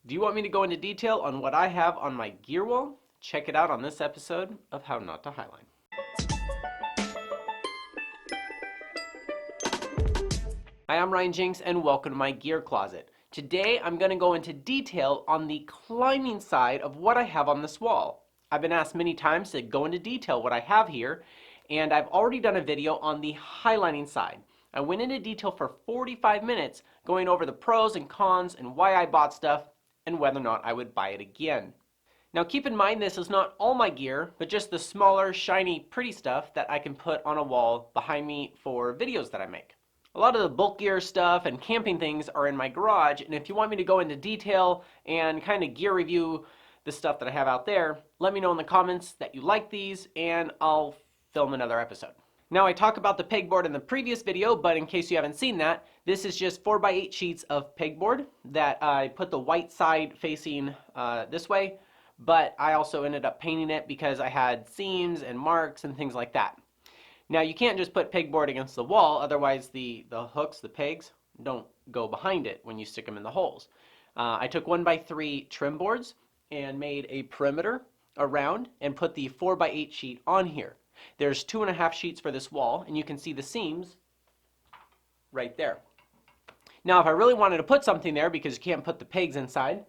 Do you want me to go into detail on what I have on my gear wall? Check it out on this episode of How Not to Highline. Hi, I'm Ryan Jinks and welcome to my gear closet. Today I'm going to go into detail on the climbing side of what I have on this wall. I've been asked many times to go into detail what I have here, and I've already done a video on the highlining side. I went into detail for 45 minutes going over the pros and cons and why I bought stuff and whether or not I would buy it again. Now keep in mind this is not all my gear, but just the smaller, shiny, pretty stuff that I can put on a wall behind me for videos that I make. A lot of the bulkier stuff and camping things are in my garage, and if you want me to go into detail and kind of gear review the stuff that I have out there, let me know in the comments that you like these and I'll film another episode. Now I talk about the pegboard in the previous video, but in case you haven't seen that, this is just 4x8 sheets of pegboard that I put the white side facing this way, but I also ended up painting it because I had seams and marks and things like that. Now you can't just put pegboard against the wall, otherwise the hooks, the pegs, don't go behind it when you stick them in the holes. I took 1x3 trim boards and made a perimeter around and put the 4x8 sheet on here. There's 2.5 sheets for this wall, and you can see the seams right there. Now if I really wanted to put something there, because you can't put the pegs inside,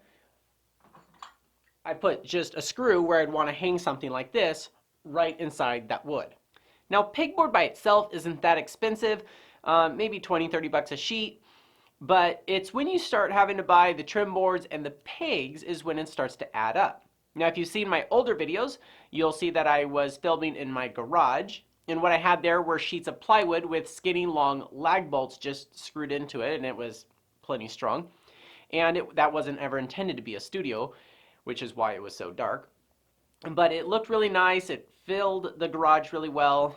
I put just a screw where I'd want to hang something like this right inside that wood. Now pegboard by itself isn't that expensive, maybe 20-30 bucks a sheet, but it's when you start having to buy the trim boards and the pegs is when it starts to add up. Now if you've seen my older videos, you'll see that I was filming in my garage, and what I had there were sheets of plywood with skinny long lag bolts just screwed into it, and it was plenty strong. And that wasn't ever intended to be a studio, which is why it was so dark. But it looked really nice, it filled the garage really well,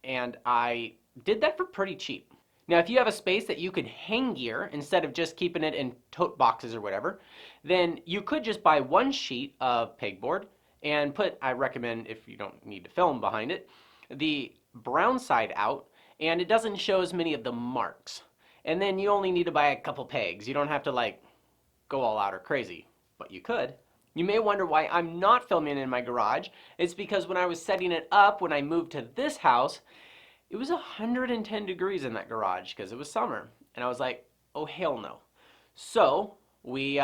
and I did that for pretty cheap. Now if you have a space that you could hang gear instead of just keeping it in tote boxes or whatever, then you could just buy one sheet of pegboard and put, I recommend if you don't need to film behind it, the brown side out, and it doesn't show as many of the marks. And then you only need to buy a couple pegs. You don't have to like go all out or crazy, but you could. You may wonder why I'm not filming in my garage. It's because when I was setting it up, when I moved to this house, it was 110 degrees in that garage because it was summer. And I was like, oh hell no. So we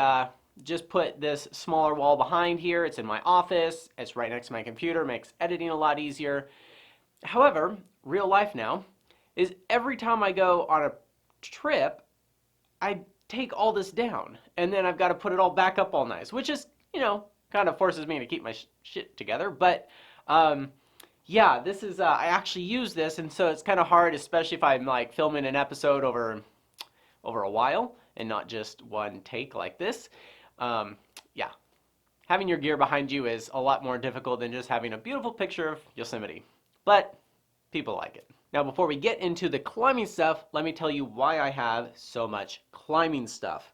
just put this smaller wall behind here. It's in my office. It's right next to my computer. Makes editing a lot easier. However, real life now is every time I go on a trip, I take all this down. And then I've got to put it all back up all nice, which is, you know, kind of forces me to keep my shit together. But yeah, this is, I actually use this, and so it's kind of hard, especially if I'm like filming an episode over a while and not just one take like this. Yeah, having your gear behind you is a lot more difficult than just having a beautiful picture of Yosemite. But people like it. Now before we get into the climbing stuff, let me tell you why I have so much climbing stuff.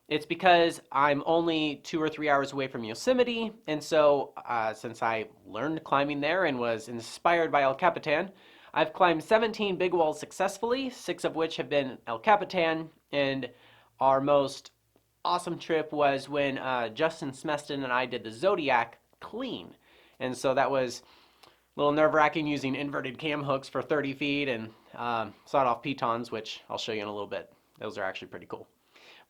It's because I'm only 2 or 3 hours away from Yosemite, and so since I learned climbing there and was inspired by El Capitan, I've climbed 17 big walls successfully, 6 of which have been El Capitan, and our most awesome trip was when Justin Smeston and I did the Zodiac clean. And so that was a little nerve-wracking using inverted cam hooks for 30 feet and sawed-off pitons, which I'll show you in a little bit. Those are actually pretty cool.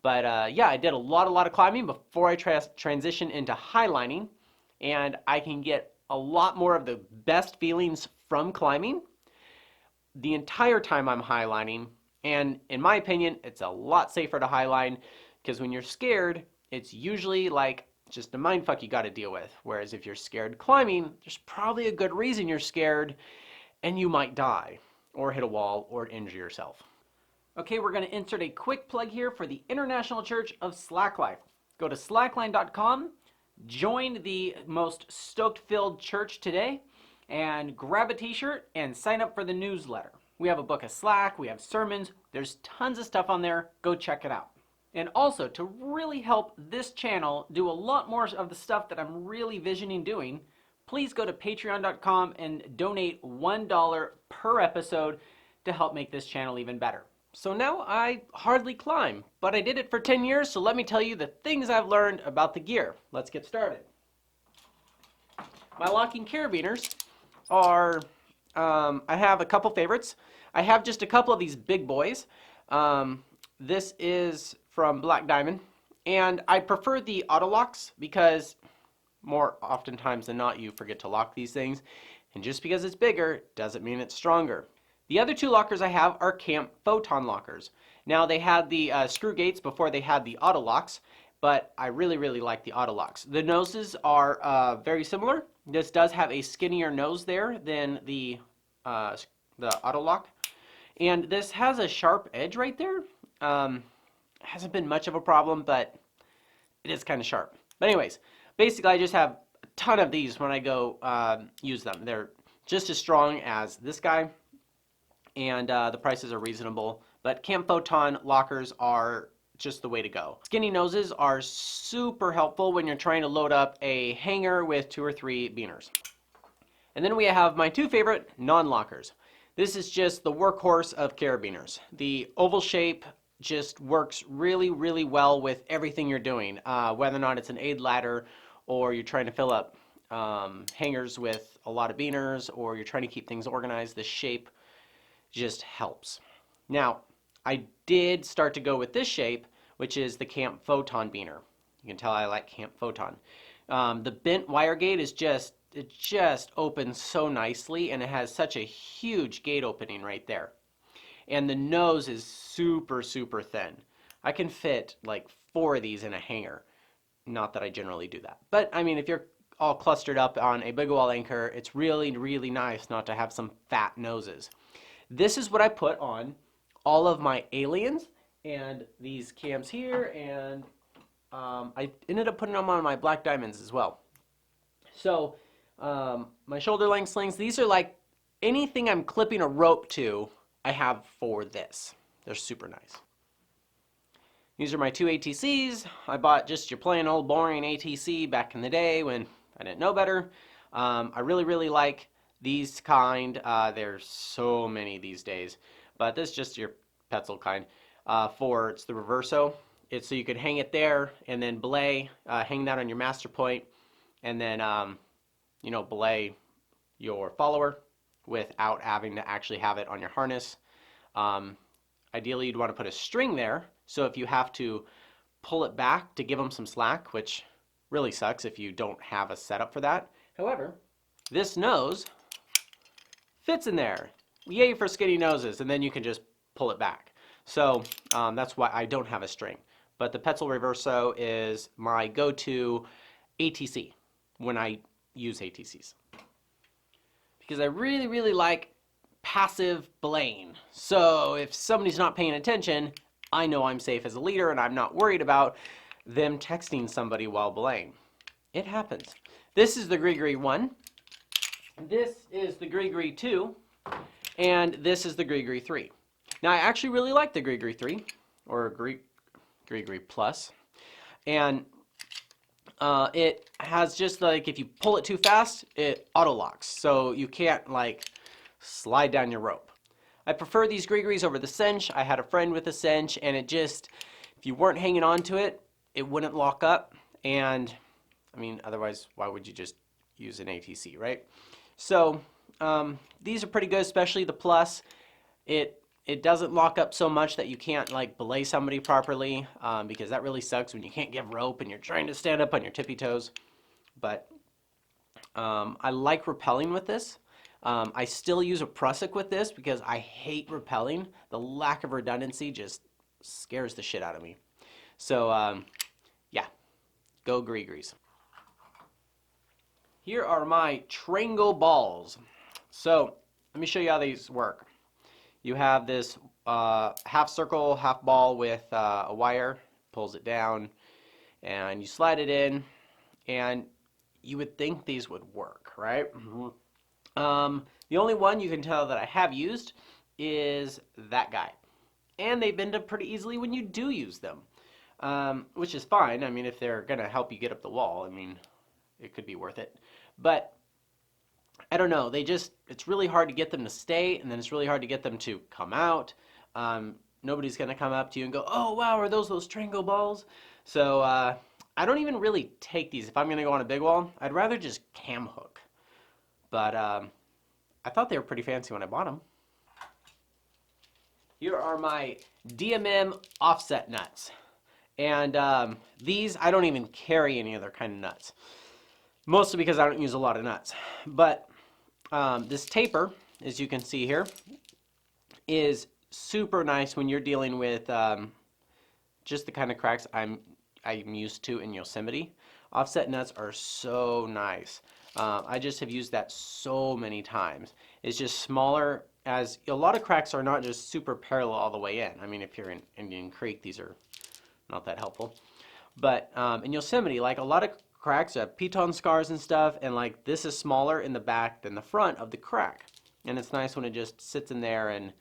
But yeah, I did a lot of climbing before I transitioned into highlining, and I can get a lot more of the best feelings from climbing the entire time I'm highlining. And in my opinion, it's a lot safer to highline because when you're scared, it's usually like just a mindfuck you got to deal with. Whereas if you're scared climbing, there's probably a good reason you're scared, and you might die or hit a wall or injure yourself. Okay, we're going to insert a quick plug here for the International Church of Slacklife. Go to slackline.com, join the most stoked-filled church today, and grab a t-shirt and sign up for the newsletter. We have a book of Slack, we have sermons, there's tons of stuff on there. Go check it out. And also, to really help this channel do a lot more of the stuff that I'm really visioning doing, please go to patreon.com and donate $1 per episode to help make this channel even better. So now I hardly climb, but I did it for 10 years, so let me tell you the things I've learned about the gear. Let's get started. My locking carabiners are, I have a couple favorites. I have just a couple of these big boys. This is from Black Diamond, and I prefer the auto locks because more oftentimes than not you forget to lock these things, and just because it's bigger doesn't mean it's stronger. The other two lockers I have are Camp Photon lockers. Now they had the screw gates before they had the auto locks, but I really like the auto locks. The noses are very similar. This does have a skinnier nose there than uh, the auto lock, and this has a sharp edge right there. Hasn't been much of a problem, but it is kind of sharp. But anyways, basically I just have a ton of these when I go use them. They're just as strong as this guy, and the prices are reasonable. But Camp Photon lockers are just the way to go. Skinny noses are super helpful when you're trying to load up a hanger with 2 or 3 beaners. And then we have my two favorite non-lockers. This is just the workhorse of carabiners. The oval shape just works really well with everything you're doing, whether or not it's an aid ladder or you're trying to fill up hangers with a lot of beaners or you're trying to keep things organized. The shape just helps. Now, I did start to go with this shape, which is the Camp Photon beaner. You can tell I like Camp Photon. The bent wire gate is it just opens so nicely, and it has such a huge gate opening right there. And the nose is super thin. I can fit like 4 of these in a hanger. Not that I generally do that. But I mean, if you're all clustered up on a big wall anchor, it's really nice not to have some fat noses. This is what I put on all of my aliens and these cams here, and I ended up putting them on my Black Diamonds as well. So my shoulder length slings, these are like anything I'm clipping a rope to, I have for this. They're super nice. These are my 2 ATCs. I bought just your plain old boring ATC back in the day when I didn't know better. I really like these kind. There's so many these days, but this is just your Petzl kind. It's the Reverso. It's so you could hang it there and then belay, hang that on your master point, and then belay your follower without having to actually have it on your harness. Ideally, you'd want to put a string there, so if you have to pull it back to give them some slack, which really sucks if you don't have a setup for that. However, this nose fits in there. Yay for skinny noses, and then you can just pull it back. So that's why I don't have a string. But the Petzl Reverso is my go-to ATC when I use ATCs. Because I really like passive belaying. So if somebody's not paying attention, I know I'm safe as a leader and I'm not worried about them texting somebody while belaying. It happens. This is the Grigri 1. This is the Grigri 2. And this is the Grigri 3. Now I actually really like the Grigri 3, or Grigri Plus. And it has just like, if you pull it too fast, it auto locks. So you can't like slide down your rope. I prefer these Grigris over the cinch. I had a friend with a cinch, and it just, if you weren't hanging on to it, it wouldn't lock up. And I mean, otherwise, why would you just use an ATC, right? So these are pretty good, especially the Plus. It doesn't lock up so much that you can't like belay somebody properly, because that really sucks when you can't give rope and you're trying to stand up on your tippy toes. But I like rappelling with this. I still use a prusik with this because I hate rappelling. The lack of redundancy just scares the shit out of me. So yeah, go Grigris. Here are my Trango balls. So let me show you how these work. You have this half circle, half ball with a wire, pulls it down, and you slide it in, and you would think these would work, right? The only one you can tell that I have used is that guy. And they bend up pretty easily when you do use them, which is fine. I mean, if they're going to help you get up the wall, I mean, it could be worth it. But I don't know, it's really hard to get them to stay, and then it's really hard to get them to come out. nobody's gonna come up to you and go, oh wow, are those Trango balls? So I don't even really take these. If I'm gonna go on a big wall, I'd rather just cam hook. But I thought they were pretty fancy when I bought them. Here are my DMM offset nuts. And these, I don't even carry any other kind of nuts. Mostly because I don't use a lot of nuts. But this taper, as you can see here, is super nice when you're dealing with just the kind of cracks I'm used to in Yosemite. Offset nuts are so nice. I just have used that so many times. It's just smaller, as a lot of cracks are not just super parallel all the way in. I mean, if you're in Indian Creek, these are not that helpful. But in Yosemite, like a lot of cracks have piton scars and stuff, and like this is smaller in the back than the front of the crack. And it's nice when it just sits in there and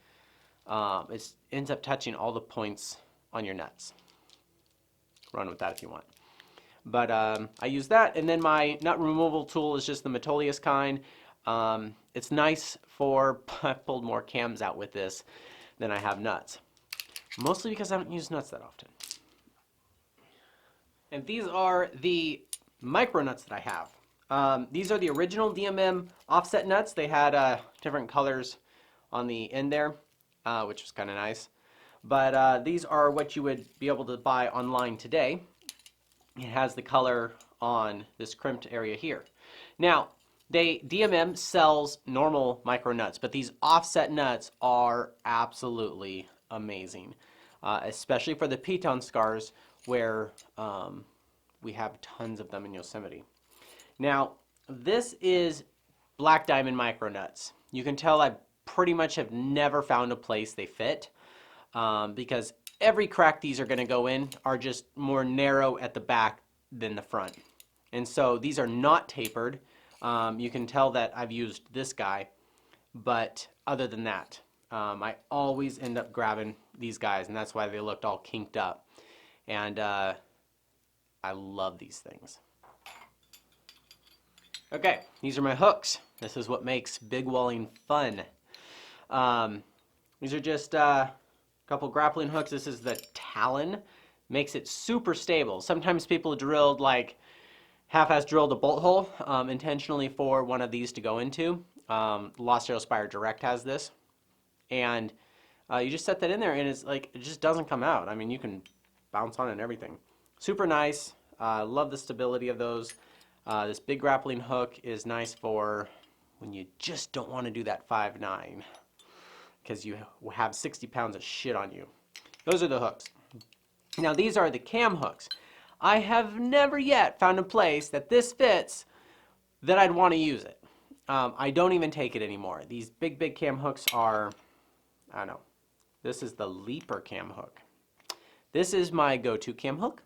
it ends up touching all the points on your nuts. Run with that if you want. But I use that, and then my nut removal tool is just the Metolius kind. It's nice for, I've pulled more cams out with this than I have nuts. Mostly because I don't use nuts that often. And these are the micro nuts that I have. These are the original DMM offset nuts. They had different colors on the end there, which was kind of nice. But these are what you would be able to buy online today. It has the color on this crimped area here. Now, DMM sells normal micro nuts, but these offset nuts are absolutely amazing, especially for the piton scars where we have tons of them in Yosemite. Now, this is Black Diamond micro nuts. You can tell I pretty much have never found a place they fit because every crack these are going to go in are just more narrow at the back than the front. And so these are not tapered. You can tell that I've used this guy, but other than that, I always end up grabbing these guys, and that's why they looked all kinked up. And I love these things. Okay, these are my hooks. This is what makes big walling fun. These are just couple grappling hooks. This is the Talon. Makes it super stable. Sometimes people drilled like half-ass drilled a bolt hole intentionally for one of these to go into. Lost Arrow Spire Direct has this. And you just set that in there and it's like, it just doesn't come out. I mean, you can bounce on it and everything. Super nice. Love the stability of those. This big grappling hook is nice for when you just don't want to do that 5'9". Because you have 60 pounds of shit on you. Those are the hooks. Now these are the cam hooks. I have never yet found a place that this fits that I'd want to use it. I don't even take it anymore. These big cam hooks are, I don't know. This is the Leaper cam hook. This is my go-to cam hook.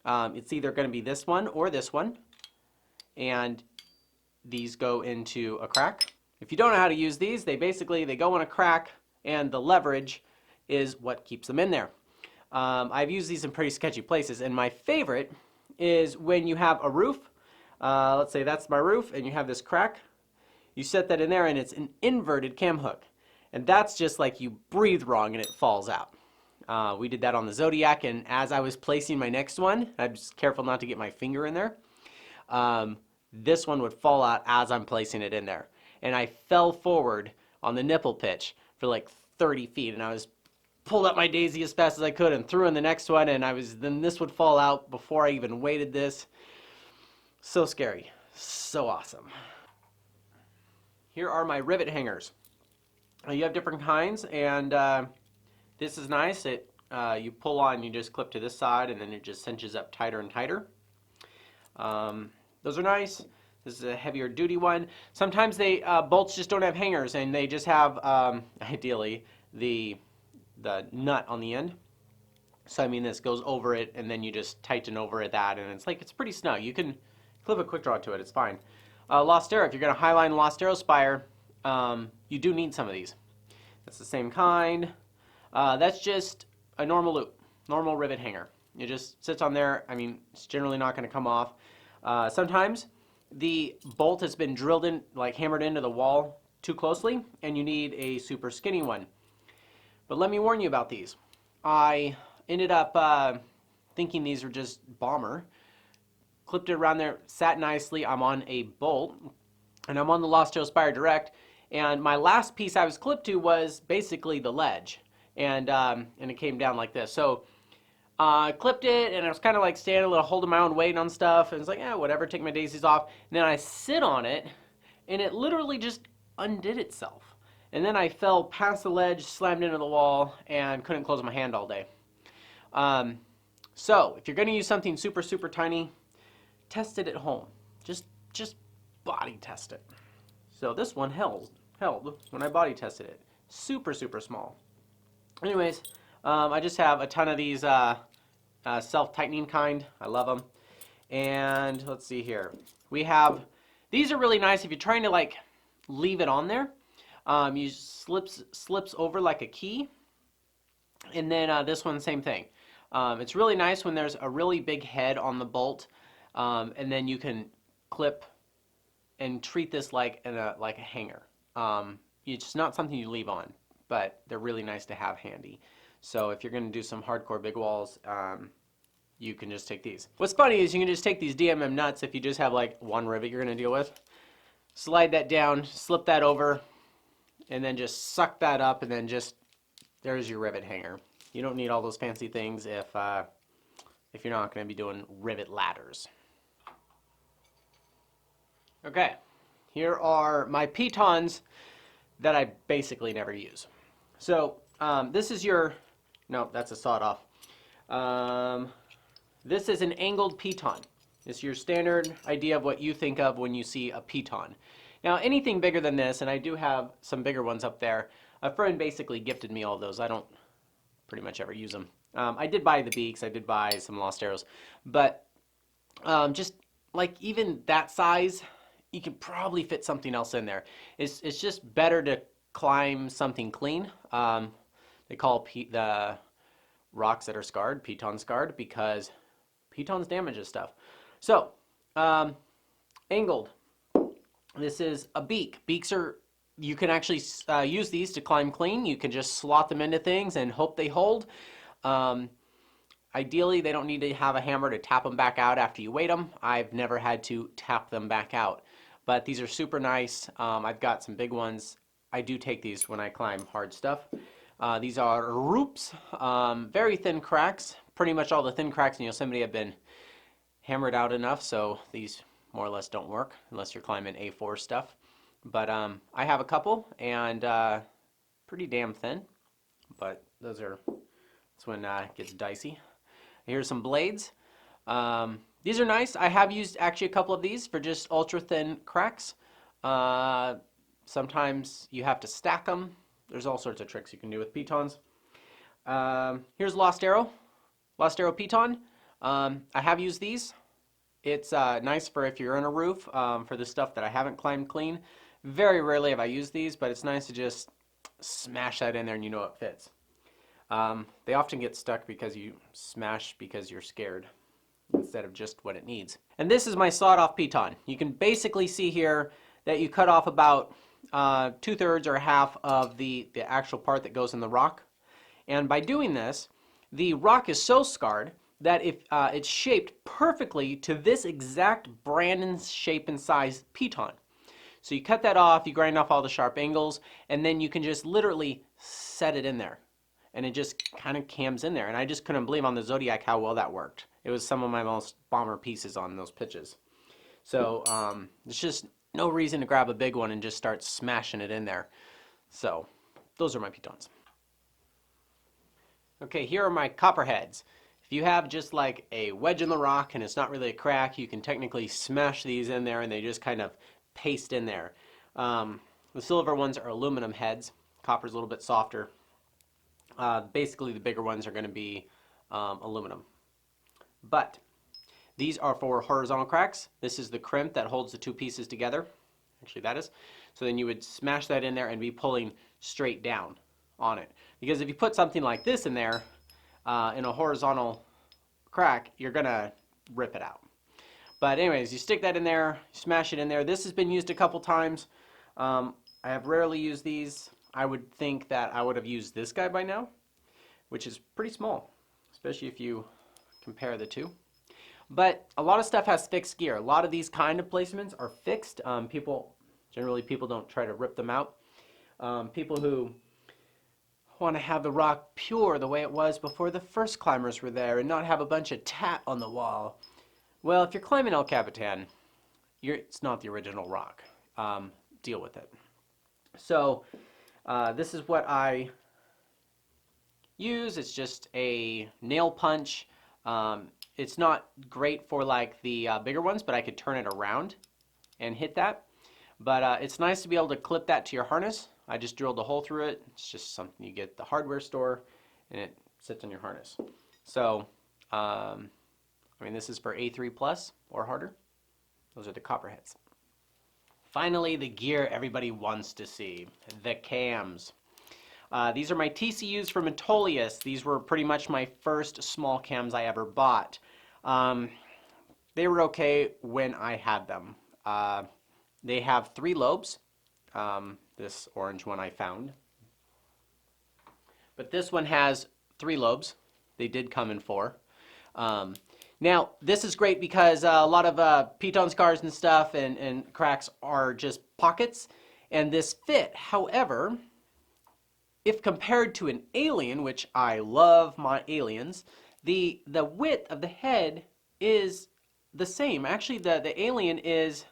It's either going to be this one or this one. And these go into a crack. If you don't know how to use these, they go in a crack and the leverage is what keeps them in there. I've used these in pretty sketchy places, and my favorite is when you have a roof. Let's say that's my roof and you have this crack. You set that in there and it's an inverted cam hook. And that's just like you breathe wrong and it falls out. We did that on the Zodiac, and as I was placing my next one, I'm just careful not to get my finger in there. This one would fall out as I'm placing it in there. And I fell forward on the nipple pitch for like 30 feet, and I was pulled up my daisy as fast as I could and threw in the next one, and then this would fall out before I even weighted this. So scary. So awesome. Here are my rivet hangers. You have different kinds, and this is nice. You pull on, you just clip to this side, and then it just cinches up tighter and tighter. Those are nice. This is a heavier duty one. Sometimes bolts just don't have hangers, and they just have, ideally, the nut on the end. So I mean, this goes over it, and then you just tighten over that, and it's pretty snug. You can clip a quick draw to it, it's fine. Lost Arrow, if you're going to highline Lost Arrow Spire, you do need some of these. That's the same kind. That's just a normal loop, normal rivet hanger. It just sits on there. I mean, it's generally not going to come off. Sometimes the bolt has been drilled in, like hammered into the wall too closely, and you need a super skinny one. But let me warn you about these. I ended up thinking these were just bomber. Clipped it around there, sat nicely. I'm on a bolt, and I'm on the Lost Trail Spire Direct. And my last piece I was clipped to was basically the ledge, and it came down like this. So I clipped it, and I was kind of like standing a little, holding my own weight on stuff, and it's like, yeah, whatever, take my daisies off. And then I sit on it, and it literally just undid itself. And then I fell past the ledge, slammed into the wall, and couldn't close my hand all day. So if you're going to use something super, super tiny, test it at home. Just body test it. So this one held when I body tested it. Super, super small. Anyways, I just have a ton of these self-tightening kind. I love them. And let's see here. These are really nice if you're trying to like leave it on there. You slips over like a key. And then this one, same thing. It's really nice when there's a really big head on the bolt, and then you can clip and treat this like a hanger. It's not something you leave on, but they're really nice to have handy. So if you're going to do some hardcore big walls, you can just take these. What's funny is you can just take these DMM nuts if you just have like one rivet you're going to deal with. Slide that down, slip that over, and then just suck that up, and then just there's your rivet hanger. You don't need all those fancy things if you're not going to be doing rivet ladders. Okay, here are my pitons that I basically never use. So this is your, no, that's a sawed off. This is an angled piton. It's your standard idea of what you think of when you see a piton. Now anything bigger than this, and I do have some bigger ones up there, a friend basically gifted me all those. I don't pretty much ever use them. I did buy the beaks, I did buy some Lost Arrows, but just like even that size, you can probably fit something else in there. It's just better to climb something clean. They call the rocks that are scarred, piton scarred, because pitons damages stuff. So, angled. This is a beak. Beaks are, you can actually use these to climb clean. You can just slot them into things and hope they hold. Ideally, they don't need to have a hammer to tap them back out after you weight them. I've never had to tap them back out. But these are super nice. I've got some big ones. I do take these when I climb hard stuff. These are Roops, very thin cracks. Pretty much all the thin cracks in Yosemite have been hammered out enough, so these more or less don't work unless you're climbing A4 stuff. But I have a couple, and pretty damn thin. But that's when it gets dicey. Here's some blades. These are nice. I have used actually a couple of these for just ultra thin cracks. Sometimes you have to stack them. There's all sorts of tricks you can do with pitons. Here's Lost Arrow piton. I have used these. It's nice for if you're on a roof, for the stuff that I haven't climbed clean. Very rarely have I used these, but it's nice to just smash that in there and you know it fits. They often get stuck because you smash because you're scared instead of just what it needs. And this is my sawed off piton. You can basically see here that you cut off about 2/3 or half of the actual part that goes in the rock. And by doing this, the rock is so scarred that if it's shaped perfectly to this exact Brandon shape and size piton. So you cut that off, you grind off all the sharp angles, and then you can just literally set it in there. And it just kind of cams in there. And I just couldn't believe on the Zodiac how well that worked. It was some of my most bomber pieces on those pitches. So it's just no reason to grab a big one and just start smashing it in there. So those are my pitons. Okay, here are my copperheads. If you have just like a wedge in the rock and it's not really a crack, you can technically smash these in there and they just kind of paste in there. The silver ones are aluminum heads. Copper's a little bit softer. Basically the bigger ones are going to be aluminum. But these are for horizontal cracks. This is the crimp that holds the two pieces together. Actually that is. So then you would smash that in there and be pulling straight down on it. Because if you put something like this in there, in a horizontal crack, you're going to rip it out. But anyways, you stick that in there, smash it in there. This has been used a couple times. I have rarely used these. I would think that I would have used this guy by now, which is pretty small, especially if you compare the two. But a lot of stuff has fixed gear. A lot of these kind of placements are fixed. Generally people don't try to rip them out. People who want to have the rock pure the way it was before the first climbers were there and not have a bunch of tat on the wall. Well, if you're climbing El Capitan, it's not the original rock. Deal with it. So this is what I use. It's just a nail punch. It's not great for like the bigger ones, but I could turn it around and hit that. But it's nice to be able to clip that to your harness. I just drilled a hole through it. It's just something you get at the hardware store, and it sits on your harness. So, I mean, this is for A3 plus or harder. Those are the copperheads. Finally, the gear everybody wants to see, the cams. These are my TCUs from Metolius. These were pretty much my first small cams I ever bought. They were okay when I had them. They have 3 lobes. This orange one I found. But this one has 3 lobes. They did come in 4. Now, this is great because a lot of piton scars and stuff and cracks are just pockets, and this fit. However, if compared to an alien, which I love my aliens, the width of the head is the same. Actually, the alien is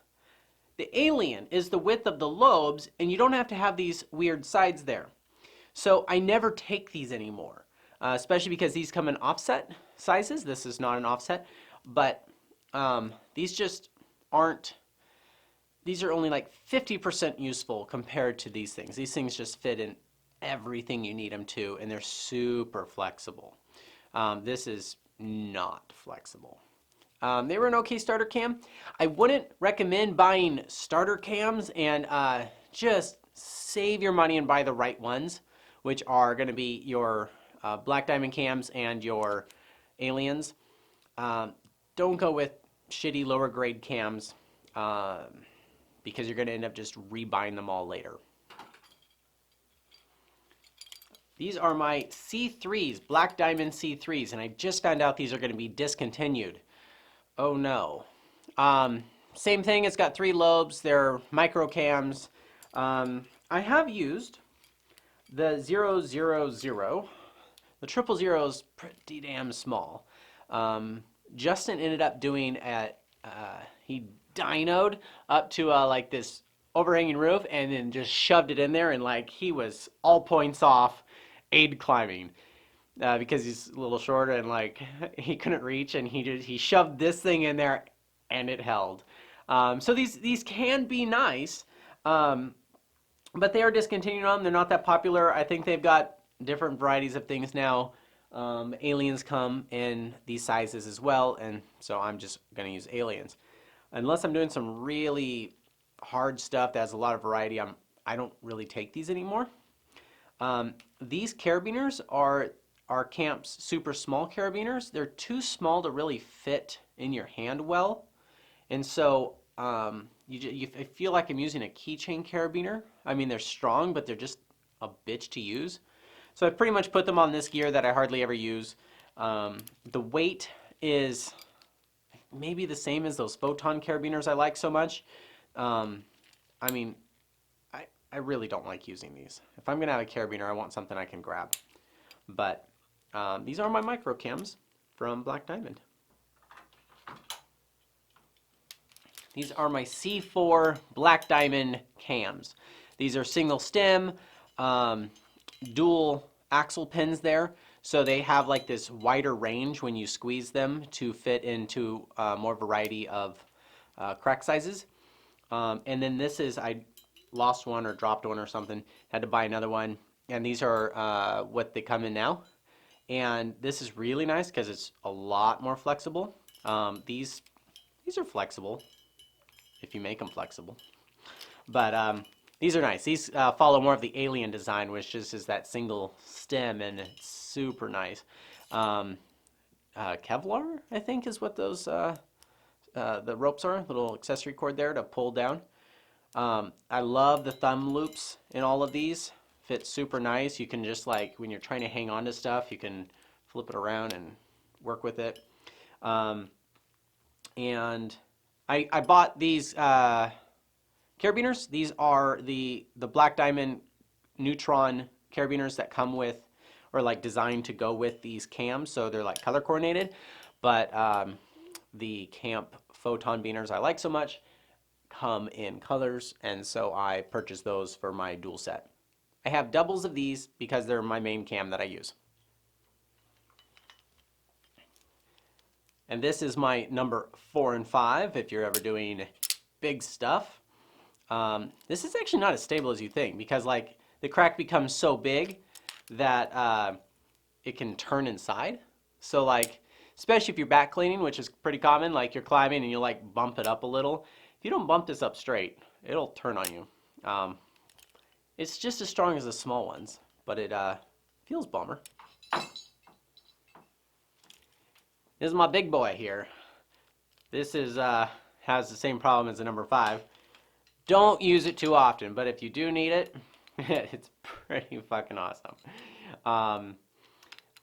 the width of the lobes, and you don't have to have these weird sides there. So I never take these anymore, especially because these come in offset sizes. This is not an offset, but these just aren't. These are only like 50% useful compared to these things. These things just fit in everything you need them to, and they're super flexible. This is not flexible. They were an okay starter cam. I wouldn't recommend buying starter cams, and just save your money and buy the right ones, which are going to be your Black Diamond cams and your aliens. Don't go with shitty lower grade cams because you're going to end up just rebuying them all later. These are my C3s, Black Diamond C3s, and I just found out these are going to be discontinued. Oh no. Same thing, it's got 3 lobes, they're micro cams. I have used the 000. The 000 is pretty damn small. Justin ended up doing he dynoed up to like this overhanging roof and then just shoved it in there, and like he was all points off aid climbing. Because he's a little shorter and like he couldn't reach, and he shoved this thing in there and it held. So these can be nice, but they are discontinued on them. They're not that popular. I think they've got different varieties of things now. Aliens come in these sizes as well, and so I'm just going to use aliens. Unless I'm doing some really hard stuff that has a lot of variety, I don't really take these anymore. These carabiners are Camp's super small carabiners. They're too small to really fit in your hand well, and so I feel like I'm using a keychain carabiner. I mean, they're strong, but they're just a bitch to use. So I pretty much put them on this gear that I hardly ever use. The weight is maybe the same as those photon carabiners I like so much. I mean, I really don't like using these. If I'm gonna have a carabiner, I want something I can grab. But these are my micro cams from Black Diamond. These are my C4 Black Diamond cams. These are single stem, dual axle pins there, so they have like this wider range when you squeeze them to fit into more variety of crack sizes. And then this is, I lost one or dropped one or something, had to buy another one, and these are what they come in now. And this is really nice because it's a lot more flexible. These are flexible if you make them flexible, but these are nice. These follow more of the alien design, which just is that single stem, and it's super nice. Kevlar, I think, is what those the ropes are. Little accessory cord there to pull down. I love the thumb loops in all of these. fits super nice. You can just like, when you're trying to hang on to stuff, you can flip it around and work with it. And I bought these carabiners. These are the Black Diamond Neutron carabiners that come with, or like designed to go with these cams, so they're like color coordinated. But the Camp Photon Beaners I like so much come in colors, and so I purchased those for my dual set. I have doubles of these because they're my main cam that I use. And this is my number 4 and 5 if you're ever doing big stuff. This is actually not as stable as you think, because like the crack becomes so big that it can turn inside. So like, especially if you're back cleaning, which is pretty common, like you're climbing and you like bump it up a little. If you don't bump this up straight, it'll turn on you. It's just as strong as the small ones, but it feels bummer. This is my big boy here. This is has the same problem as the number 5. Don't use it too often, but if you do need it, it's pretty fucking awesome. I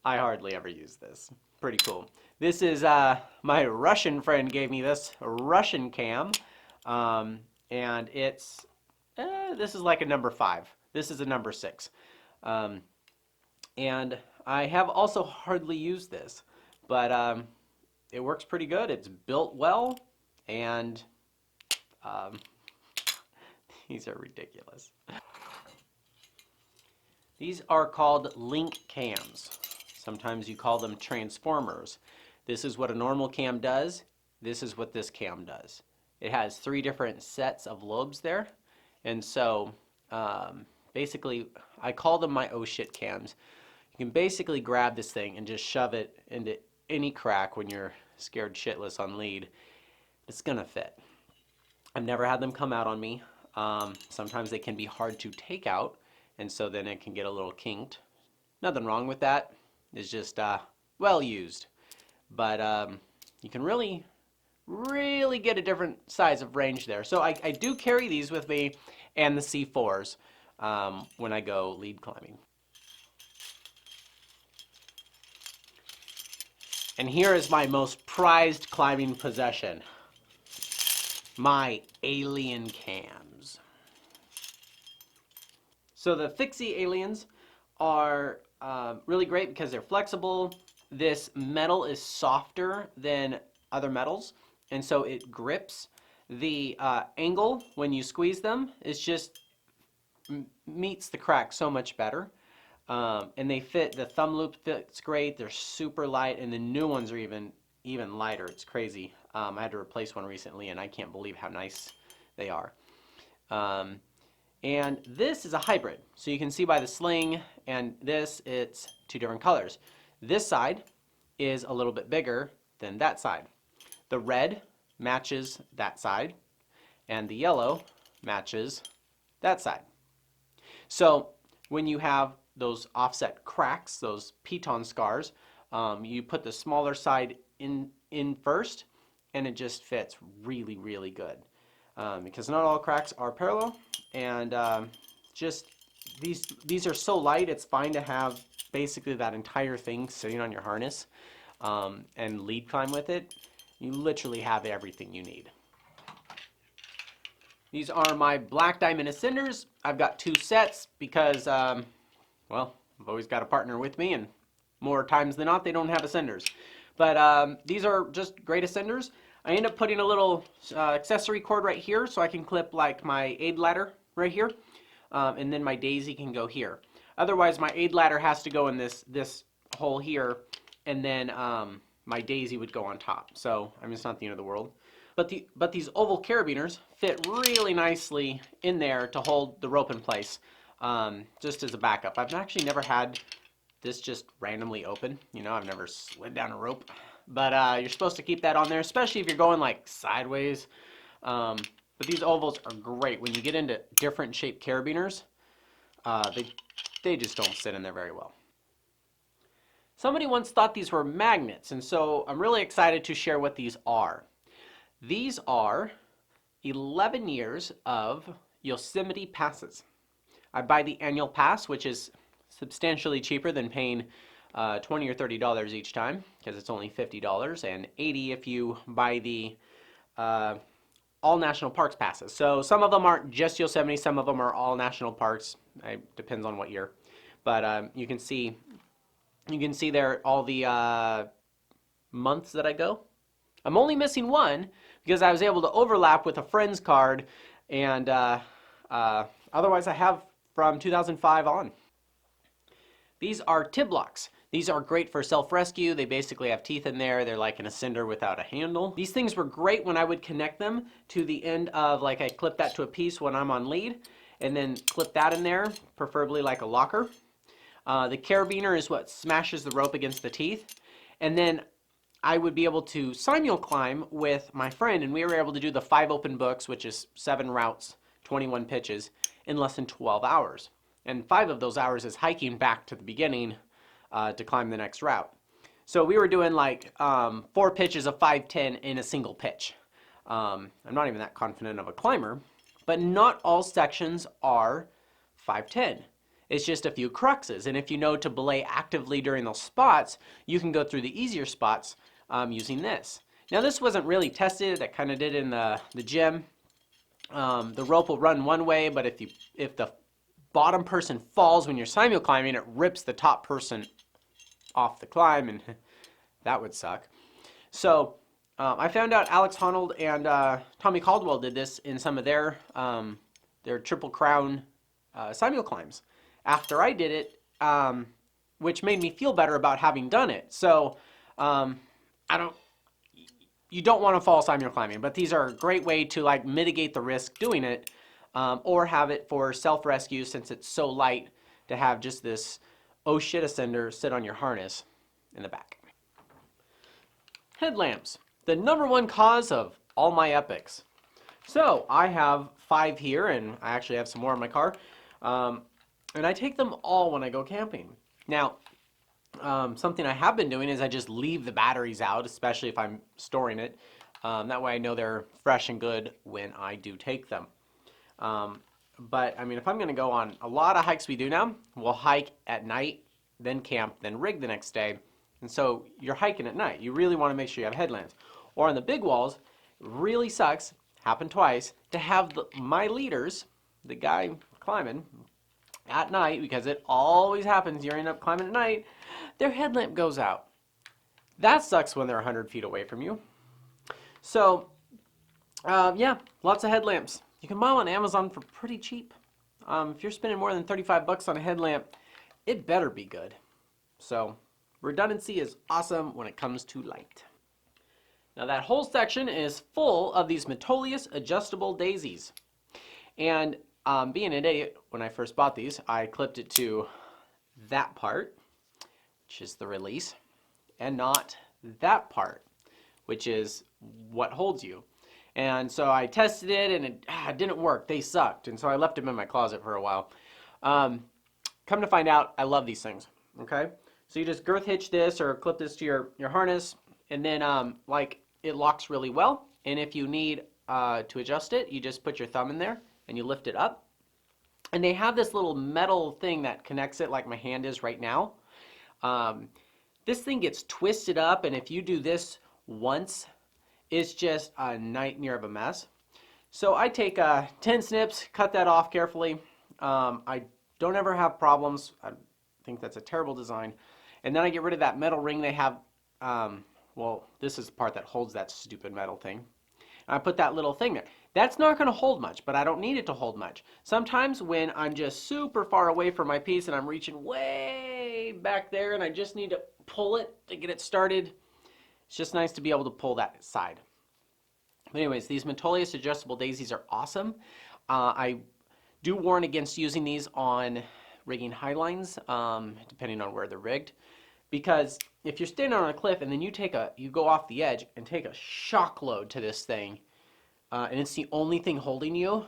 hardly ever use this. Pretty cool. This is my Russian friend gave me this Russian cam, and it's this is like a number 5. This is a number 6, and I have also hardly used this, but it works pretty good. It's built well, and these are ridiculous. These are called link cams. Sometimes you call them transformers. This is what a normal cam does. This is what this cam does. It has 3 different sets of lobes there. And so basically, I call them my oh shit cams. You can basically grab this thing and just shove it into any crack when you're scared shitless on lead. It's gonna fit. I've never had them come out on me. Sometimes they can be hard to take out, and so then it can get a little kinked. Nothing wrong with that. It's just well used. But you can really get a different size of range there. So I do carry these with me, and the C4s when I go lead climbing. And here is my most prized climbing possession, my alien cams. So the Fixie aliens are really great because they're flexible. This metal is softer than other metals, and so it grips. The angle when you squeeze them is just meets the crack so much better. And they fit, the thumb loop fits great. They're super light, and the new ones are even lighter. It's crazy. I had to replace one recently, and I can't believe how nice they are. And this is a hybrid. So you can see by the sling and this, it's 2 different colors. This side is a little bit bigger than that side. The red matches that side, and the yellow matches that side. So when you have those offset cracks, those piton scars, you put the smaller side in first, and it just fits really, really good. Because not all cracks are parallel, and just these are so light, it's fine to have basically that entire thing sitting on your harness and lead climb with it. You literally have everything you need. These are my Black Diamond Ascenders. I've got 2 sets because, well, I've always got a partner with me, and more times than not, they don't have Ascenders. But these are just great Ascenders. I end up putting a little accessory cord right here so I can clip like my aid ladder right here, and then my daisy can go here. Otherwise, my aid ladder has to go in this hole here, and then my daisy would go on top. So, I mean, it's not the end of the world. But these oval carabiners fit really nicely in there to hold the rope in place, just as a backup. I've actually never had this just randomly open. You know, I've never slid down a rope. But you're supposed to keep that on there, especially if you're going like sideways. But these ovals are great. When you get into different shaped carabiners, they just don't sit in there very well. Somebody once thought these were magnets, and so I'm really excited to share what these are. These are 11 years of Yosemite passes. I buy the annual pass, which is substantially cheaper than paying $20 or $30 each time, because it's only $50 and $80 if you buy the all national parks passes. So some of them aren't just Yosemite, some of them are all national parks. It depends on what year. But you can see there all the months that I go. I'm only missing one because I was able to overlap with a friend's card, and otherwise I have from 2005 on. These are Tib-Locs. These are great for self-rescue. They basically have teeth in there. They're like an ascender without a handle. These things were great when I would connect them to the end of, like, I clip that to a piece when I'm on lead, and then clip that in there, preferably like a locker. The carabiner is what smashes the rope against the teeth. And then I would be able to simul climb with my friend, and we were able to do the 5 open books, which is 7 routes, 21 pitches, in less than 12 hours. And 5 of those hours is hiking back to the beginning to climb the next route. So we were doing like 4 pitches of 5-10 in a single pitch. I'm not even that confident of a climber, but not all sections are 5-10. It's just a few cruxes, and if you know to belay actively during those spots, you can go through the easier spots using this. Now this wasn't really tested. I kind of did in the gym. The rope will run one way, but if the bottom person falls when you're simul climbing, it rips the top person off the climb, and that would suck. So I found out Alex Honnold and Tommy Caldwell did this in some of their Triple Crown simul climbs after I did it, which made me feel better about having done it. So you don't want to fall simul climbing, but these are a great way to like mitigate the risk doing it, or have it for self-rescue, since it's so light, to have just this oh shit ascender sit on your harness in the back. Headlamps, the #1 cause of all my epics. So I have 5 here, and I actually have some more in my car, and I take them all when I go camping. Now, something I have been doing is I just leave the batteries out, especially if I'm storing it. That way I know they're fresh and good when I do take them. But I mean, if I'm going to go on a lot of hikes we do now, we'll hike at night, then camp, then rig the next day. And so you're hiking at night. You really want to make sure you have headlamps. Or on the big walls, it really sucks, happened twice, to have my leaders, the guy climbing, at night, because it always happens, you end up climbing at night, their headlamp goes out. That sucks when they're 100 feet away from you. So, yeah, lots of headlamps. You can buy them on Amazon for pretty cheap. If you're spending more than 35 bucks on a headlamp, it better be good. So, redundancy is awesome when it comes to light. Now that whole section is full of these Metolius adjustable daisies. And being an idiot, when I first bought these, I clipped it to that part, which is the release, and not that part, which is what holds you. And so I tested it, and it didn't work. They sucked, and so I left them in my closet for a while. Come to find out, I love these things, okay? So you just girth hitch this or clip this to your harness, and then like it locks really well. And if you need to adjust it, you just put your thumb in there and you lift it up. And they have this little metal thing that connects it, like my hand is right now. This thing gets twisted up, and if you do this once, it's just a nightmare of a mess. So I take 10 snips, cut that off carefully. I don't ever have problems. I think that's a terrible design. And then I get rid of that metal ring they have. Well, this is the part that holds that stupid metal thing. And I put that little thing there. That's not going to hold much, but I don't need it to hold much. Sometimes when I'm just super far away from my piece and I'm reaching way back there and I just need to pull it to get it started, it's just nice to be able to pull that side. But anyways, these Metolius adjustable daisies are awesome. I do warn against using these on rigging highlines, depending on where they're rigged. Because if you're standing on a cliff and then you go off the edge and take a shock load to this thing, and it's the only thing holding you,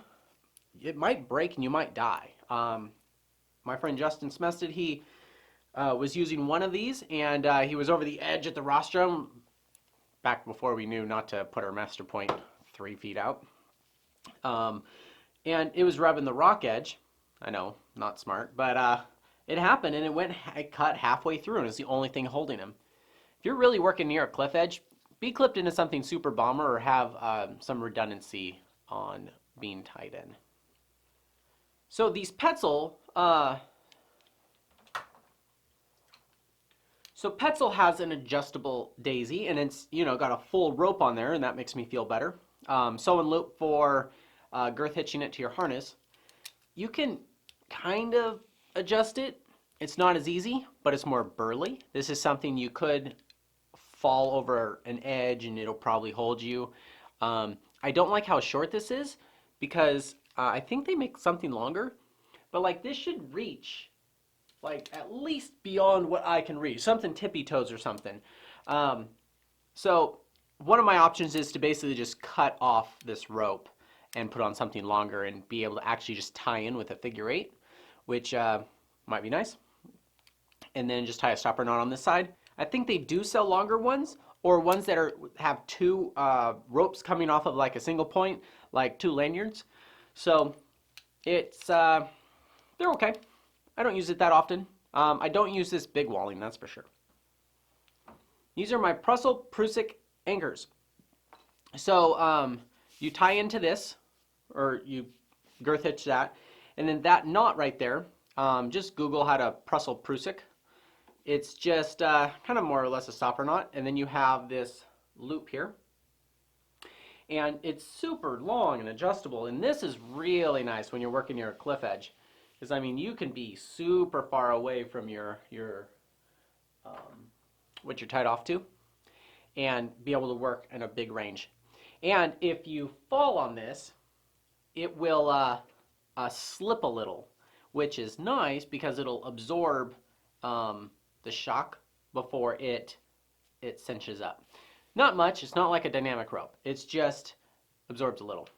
it might break and you might die. My friend Justin Smested, he was using one of these, and he was over the edge at the rostrum, back before we knew not to put our master point 3 feet out. And it was rubbing the rock edge, I know, not smart, but it happened and it cut halfway through and it's the only thing holding him. If you're really working near a cliff edge, be clipped into something super bomber or have some redundancy on being tied in. So these Petzl, Petzl has an adjustable daisy and it's, you know, got a full rope on there and that makes me feel better. Sew and loop for girth hitching it to your harness. You can kind of adjust it. It's not as easy, but it's more burly. This is something you could fall over an edge and it'll probably hold you. I don't like how short this is because I think they make something longer, but like this should reach like at least beyond what I can reach, something tippy toes or something. So one of my options is to basically just cut off this rope and put on something longer and be able to actually just tie in with a figure eight, which might be nice. And then just tie a stopper knot on this side. I think they do sell longer ones or ones that have two ropes coming off of like a single point, like two lanyards. So it's, they're okay. I don't use it that often. I don't use this big walling, that's for sure. These are my Prusik anchors. So you tie into this, or you girth hitch that, and then that knot right there, just Google how to Prusik. It's just kind of more or less a stopper knot, and then you have this loop here. And it's super long and adjustable, and this is really nice when you're working near a cliff edge. Because, I mean, you can be super far away from your what you're tied off to and be able to work in a big range. And if you fall on this, it will slip a little, which is nice because it'll absorb the shock before it cinches up. Not much. It's not like a dynamic rope. It's just absorbs a little.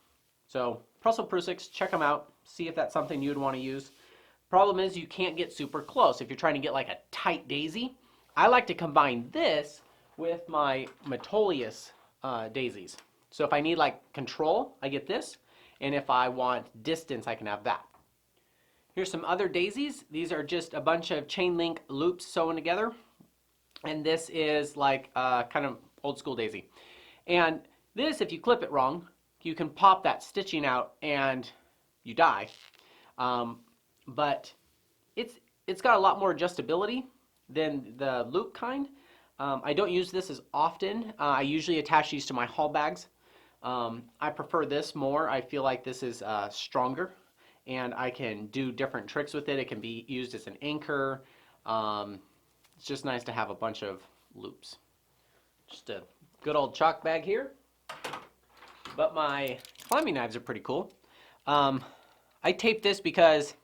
So Prusiks, check them out. See if that's something you'd want to use. Problem is you can't get super close if you're trying to get like a tight daisy. I like to combine this with my Metolius daisies. So if I need like control, I get this. And if I want distance, I can have that. Here's some other daisies. These are just a bunch of chain link loops sewn together. And this is like kind of old school daisy. And this, if you clip it wrong, you can pop that stitching out and you die. But it's got a lot more adjustability than the loop kind. I don't use this as often. I usually attach these to my haul bags. I prefer this more. I feel like this is stronger and I can do different tricks with it. It can be used as an anchor. It's just nice to have a bunch of loops. Just a good old chalk bag here. But my climbing knives are pretty cool. I taped this because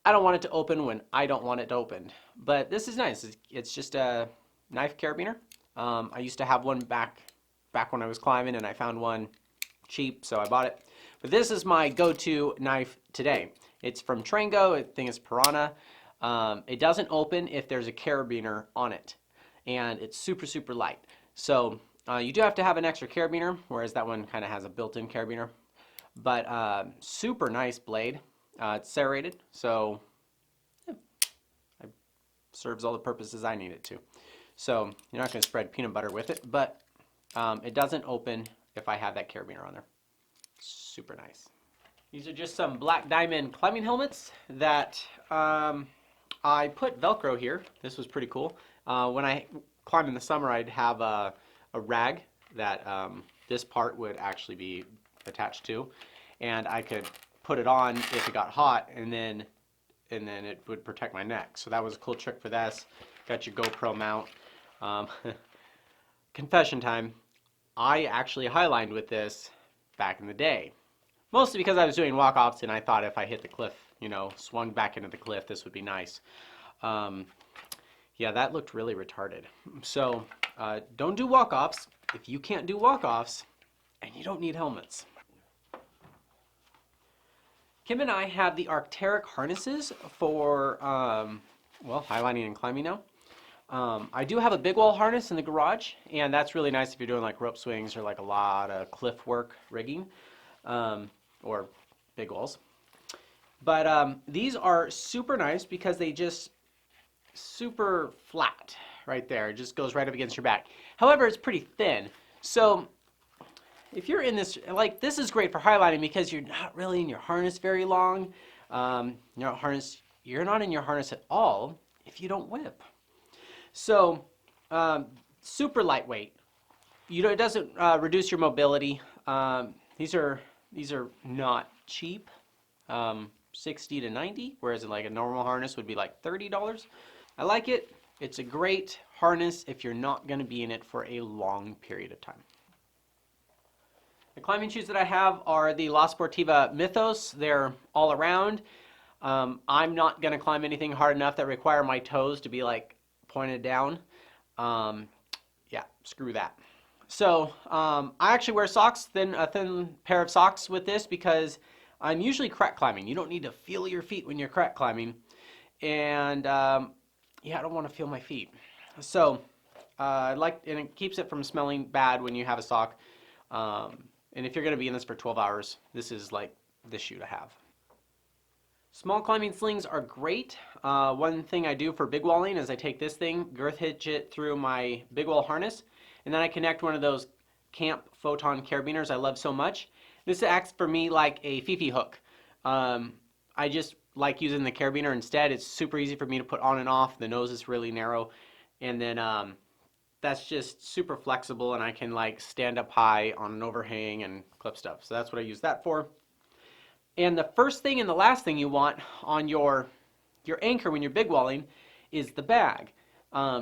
I don't want it to open when I don't want it to open. But this is nice. It's just a knife carabiner. I used to have one back when I was climbing and I found one cheap, so I bought it. But this is my go-to knife today. It's from Trango. I think it's Piranha. It doesn't open if there's a carabiner on it. And it's super, super light. So you do have to have an extra carabiner, whereas that one kind of has a built-in carabiner. But super nice blade. It's serrated, so yeah, it serves all the purposes I need it to. So you're not going to spread peanut butter with it, but it doesn't open if I have that carabiner on there. Super nice. These are just some Black Diamond climbing helmets that I put Velcro here. This was pretty cool. When I climbed in the summer, I'd have a rag that this part would actually be attached to, and I could put it on if it got hot, and then it would protect my neck. So that was a cool trick for this. Got your GoPro mount. Confession time, I actually highlined with this back in the day. Mostly because I was doing walk-offs and I thought if I hit the cliff, you know, swung back into the cliff, this would be nice. Yeah, that looked really retarded. So don't do walk-offs if you can't do walk-offs and you don't need helmets. Kim and I have the Arc'teryx harnesses for, well, highlining and climbing now. I do have a big wall harness in the garage, and that's really nice if you're doing like rope swings or like a lot of cliff work rigging, or big walls. But these are super nice because they just super flat right there. It just goes right up against your back. However, it's pretty thin. So if you're in this, like this is great for highlighting because you're not really in your harness very long. You're not in your harness at all if you don't whip. So super lightweight. It doesn't reduce your mobility. These are not cheap. 60 to 90, whereas like a normal harness would be like $30. I like it. It's a great harness if you're not going to be in it for a long period of time. The climbing shoes that I have are the La Sportiva Mythos. They're all around. I'm not going to climb anything hard enough that require my toes to be like pointed down. Yeah, screw that. So I actually wear socks, a thin pair of socks with this because I'm usually crack climbing. You don't need to feel your feet when you're crack climbing. And yeah, I don't want to feel my feet. So and it keeps it from smelling bad when you have a sock. And if you're going to be in this for 12 hours, this is like the shoe to have. Small climbing slings are great. One thing I do for big walling is I take this thing, girth hitch it through my big wall harness, and then I connect one of those Camp Photon carabiners I love so much. This acts for me like a Fifi hook. I just like using the carabiner instead. It's super easy for me to put on and off. The nose is really narrow, and then that's just super flexible, and I can like stand up high on an overhang and clip stuff. So that's what I use that for. And the first thing and the last thing you want on your anchor when you're big walling is the bag.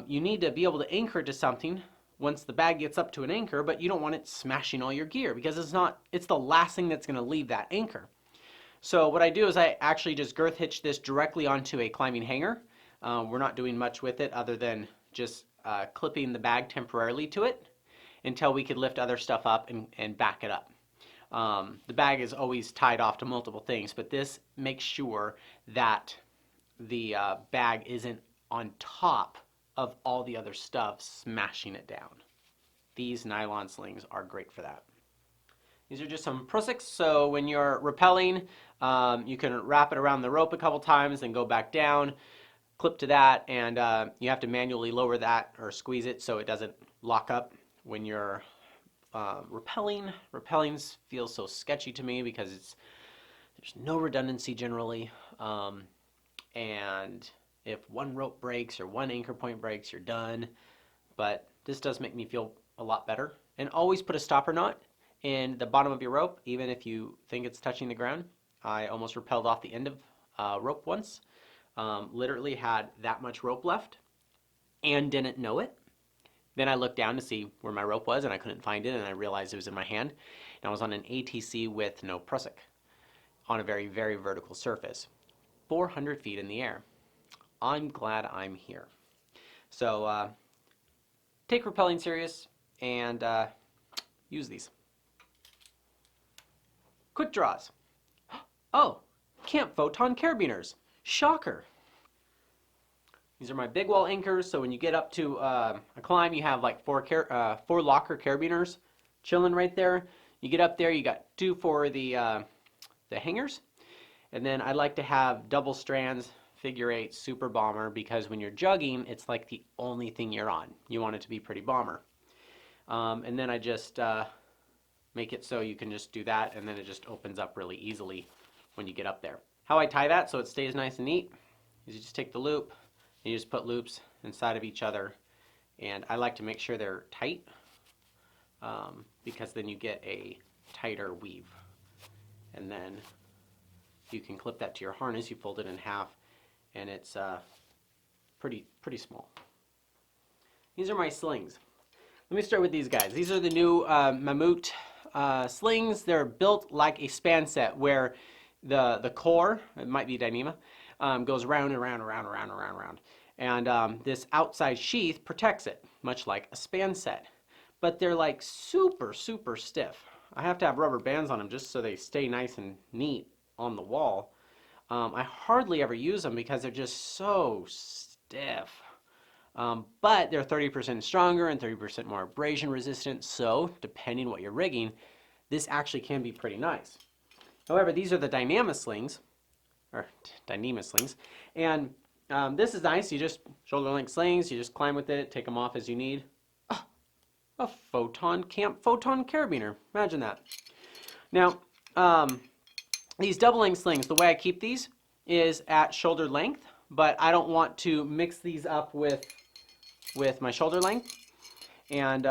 You need to be able to anchor to something once the bag gets up to an anchor, but you don't want it smashing all your gear because it's the last thing that's going to leave that anchor. So what I do is I actually just girth hitch this directly onto a climbing hanger. We're not doing much with it other than just clipping the bag temporarily to it until we could lift other stuff up and back it up. The bag is always tied off to multiple things, but this makes sure that the bag isn't on top of all the other stuff smashing it down. These nylon slings are great for that. These are just some Prusiks, so when you're rappelling, you can wrap it around the rope a couple times and go back down, clip to that, and you have to manually lower that or squeeze it so it doesn't lock up when you're rappelling. Rappelling feels so sketchy to me because there's no redundancy generally, and if one rope breaks or one anchor point breaks, you're done. But this does make me feel a lot better. And always put a stopper knot in the bottom of your rope, even if you think it's touching the ground. I almost rappelled off the end of rope once. Literally had that much rope left and didn't know it. Then I looked down to see where my rope was and I couldn't find it, and I realized it was in my hand. And I was on an ATC with no Prusik on a very, very vertical surface, 400 feet in the air. I'm glad I'm here. So take rappelling serious and use these. Quick draws. Oh, Camp Photon carabiners. Shocker. These are my big wall anchors, so when you get up to a climb, you have like four locker carabiners chilling right there. You get up there, you got two for the hangers, and then I like to have double strands, figure 8, super bomber, because when you're jugging, it's like the only thing you're on. You want it to be pretty bomber. And then I just make it so you can just do that, and then it just opens up really easily when you get up there. How I tie that so it stays nice and neat is you just take the loop, and you just put loops inside of each other, and I like to make sure they're tight because then you get a tighter weave. And then you can clip that to your harness. You fold it in half, and it's pretty small. These are my slings. Let me start with these guys. These are the new Mammut slings. They're built like a span set where the core, it might be Dyneema, goes round and round and round and round and round and round. And this outside sheath protects it, much like a span set. But they're like super, super stiff. I have to have rubber bands on them just so they stay nice and neat on the wall. I hardly ever use them because they're just so stiff. But they're 30% stronger and 30% more abrasion resistant, so depending what you're rigging, this actually can be pretty nice. However, these are the Dyneema slings. or Dyneema slings. And this is nice. You just shoulder length slings. You just climb with it, take them off as you need. Oh, a Photon carabiner. Imagine that. Now, these double length slings, the way I keep these is at shoulder length, but I don't want to mix these up with my shoulder length. And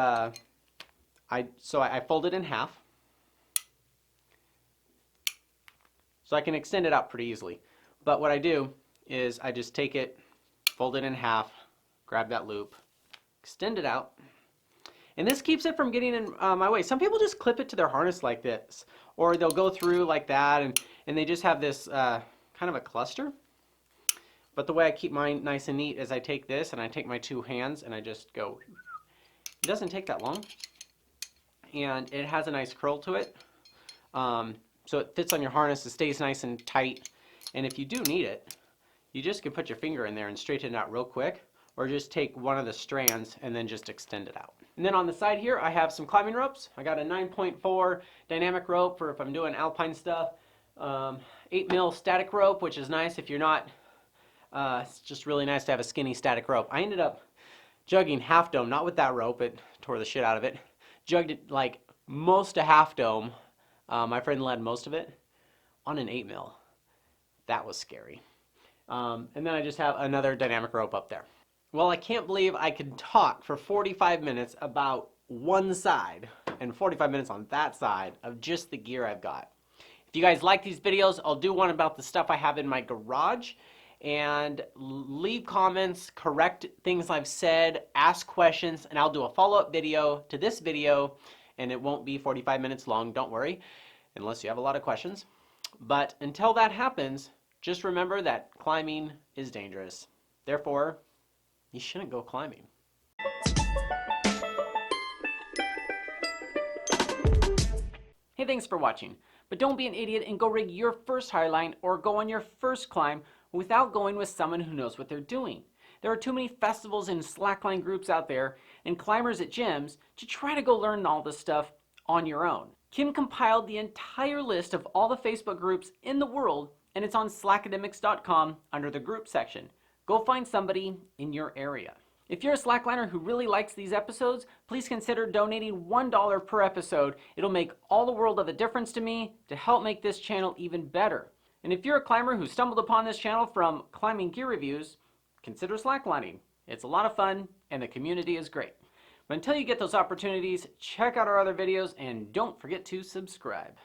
so I fold it in half, so I can extend it out pretty easily. But what I do is I just take it, fold it in half, grab that loop, extend it out, and this keeps it from getting in my way. Some people just clip it to their harness like this, or they'll go through like that, and they just have this kind of a cluster. But the way I keep mine nice and neat is I take this and I take my two hands and I just go. It doesn't take that long, and it has a nice curl to it. So it fits on your harness, it stays nice and tight, and if you do need it, you just can put your finger in there and straighten it out real quick, or just take one of the strands and then just extend it out. And then on the side here, I have some climbing ropes. I got a 9.4 dynamic rope for if I'm doing alpine stuff, 8mm static rope, which is nice if you're not, it's just really nice to have a skinny static rope. I ended up jugging Half Dome, not with that rope, it tore the shit out of it. Jugged it like most of Half Dome. My friend led most of it on an 8mm. That was scary. And then I just have another dynamic rope up there. Well, I can't believe I could talk for 45 minutes about one side and 45 minutes on that side of just the gear I've got. If you guys like these videos, I'll do one about the stuff I have in my garage. And leave comments, correct things I've said, ask questions, and I'll do a follow-up video to this video, and it won't be 45 minutes long, don't worry, unless you have a lot of questions. But until that happens, just remember that climbing is dangerous. Therefore, you shouldn't go climbing. Hey, thanks for watching. But don't be an idiot and go rig your first highline or go on your first climb without going with someone who knows what they're doing. There are too many festivals and slackline groups out there and climbers at gyms to try to go learn all this stuff on your own. Kim compiled the entire list of all the Facebook groups in the world, and it's on slackademics.com under the group section. Go find somebody in your area. If you're a slackliner who really likes these episodes, please consider donating $1 per episode. It'll make all the world of a difference to me to help make this channel even better. And if you're a climber who stumbled upon this channel from Climbing Gear Reviews, consider slacklining. It's a lot of fun and the community is great. But until you get those opportunities, check out our other videos and don't forget to subscribe.